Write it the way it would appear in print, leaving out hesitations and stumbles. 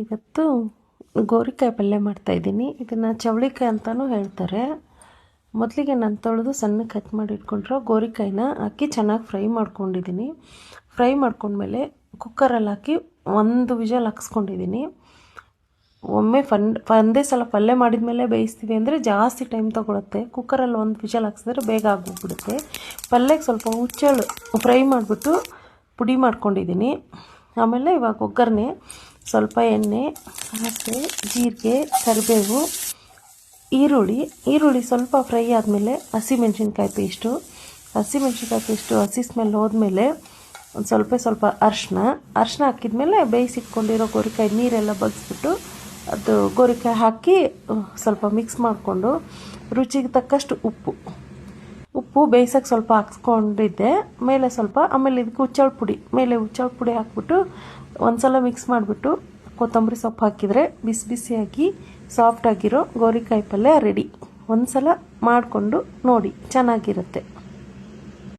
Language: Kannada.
ಇವತ್ತು ಗೋರಿಕಾಯಿ ಪಲ್ಯ ಮಾಡ್ತಾಯಿದ್ದೀನಿ. ಇದನ್ನು ಚವಳಿಕಾಯಿ ಅಂತಲೂ ಹೇಳ್ತಾರೆ. ಮೊದಲಿಗೆ ನಾನು ತೊಳೆದು ಸಣ್ಣಗೆ ಕಟ್ ಮಾಡಿ ಇಟ್ಕೊಂಡಿರೋ ಗೋರಿಕಾಯಿನ ಹಾಕಿ ಚೆನ್ನಾಗಿ ಫ್ರೈ ಮಾಡ್ಕೊಂಡಿದ್ದೀನಿ. ಫ್ರೈ ಮಾಡ್ಕೊಂಡ್ಮೇಲೆ ಕುಕ್ಕರಲ್ಲಿ ಹಾಕಿ ಒಂದು ವಿಷಲ್ ಹಾಕ್ಸ್ಕೊಂಡಿದ್ದೀನಿ. ಒಮ್ಮೆ ಒಂದೇ ಸಲ ಪಲ್ಯ ಮಾಡಿದ ಮೇಲೆ ಬೇಯಿಸ್ತೀವಿ ಅಂದರೆ ಜಾಸ್ತಿ ಟೈಮ್ ತೊಗೊಳುತ್ತೆ. ಕುಕ್ಕರಲ್ಲಿ ಒಂದು ವಿಷಲ್ ಹಾಕ್ಸಿದ್ರೆ ಬೇಗ ಆಗೋಗ್ಬಿಡುತ್ತೆ. ಪಲ್ಯಕ್ಕೆ ಸ್ವಲ್ಪ ಹುಚ್ಚಳು ಫ್ರೈ ಮಾಡಿಬಿಟ್ಟು ಪುಡಿ ಮಾಡ್ಕೊಂಡಿದ್ದೀನಿ. ಆಮೇಲೆ ಇವಾಗ ಒಗ್ಗರಣೆ, ಸ್ವಲ್ಪ ಎಣ್ಣೆ, ಸಾಸಿವೆ, ಜೀರಿಗೆ, ಕರಿಬೇವು, ಈರುಳ್ಳಿ ಸ್ವಲ್ಪ ಫ್ರೈ ಆದಮೇಲೆ ಹಸಿಮೆಣ್ಸಿನ್ಕಾಯಿ ಪೇಸ್ಟು ಹಸಿ ಸ್ಮೆಲ್ ಹೋದ್ಮೇಲೆ ಒಂದು ಸ್ವಲ್ಪ ಅರಿಶಿನ ಹಾಕಿದ್ಮೇಲೆ ಬೇಯಿಸಿಟ್ಕೊಂಡಿರೋ ಗೋರಿಕಾಯಿ ನೀರೆಲ್ಲ ಬಗ್ಸ್ಬಿಟ್ಟು ಅದು ಗೋರಿಕಾಯಿ ಹಾಕಿ ಸ್ವಲ್ಪ ಮಿಕ್ಸ್ ಮಾಡಿಕೊಂಡು ರುಚಿಗೆ ತಕ್ಕಷ್ಟು ಉಪ್ಪು ಬೇಯಿಸೋಕ್ಕೆ ಸ್ವಲ್ಪ ಹಾಕ್ಸ್ಕೊಂಡಿದ್ದೆ. ಆಮೇಲೆ ಇದಕ್ಕೆ ಹುಚ್ಚಳ ಪುಡಿ ಹಾಕ್ಬಿಟ್ಟು ಒಂದು ಸಲ ಮಿಕ್ಸ್ ಮಾಡಿಬಿಟ್ಟು ಕೊತ್ತಂಬರಿ ಸೊಪ್ಪು ಹಾಕಿದರೆ ಬಿಸಿಯಾಗಿ ಸಾಫ್ಟಾಗಿರೋ ಗೋರಿಕಾಯಿ ಪಲ್ಯ ರೆಡಿ. ಒಂದು ಸಲ ಮಾಡಿಕೊಂಡು ನೋಡಿ, ಚೆನ್ನಾಗಿರುತ್ತೆ.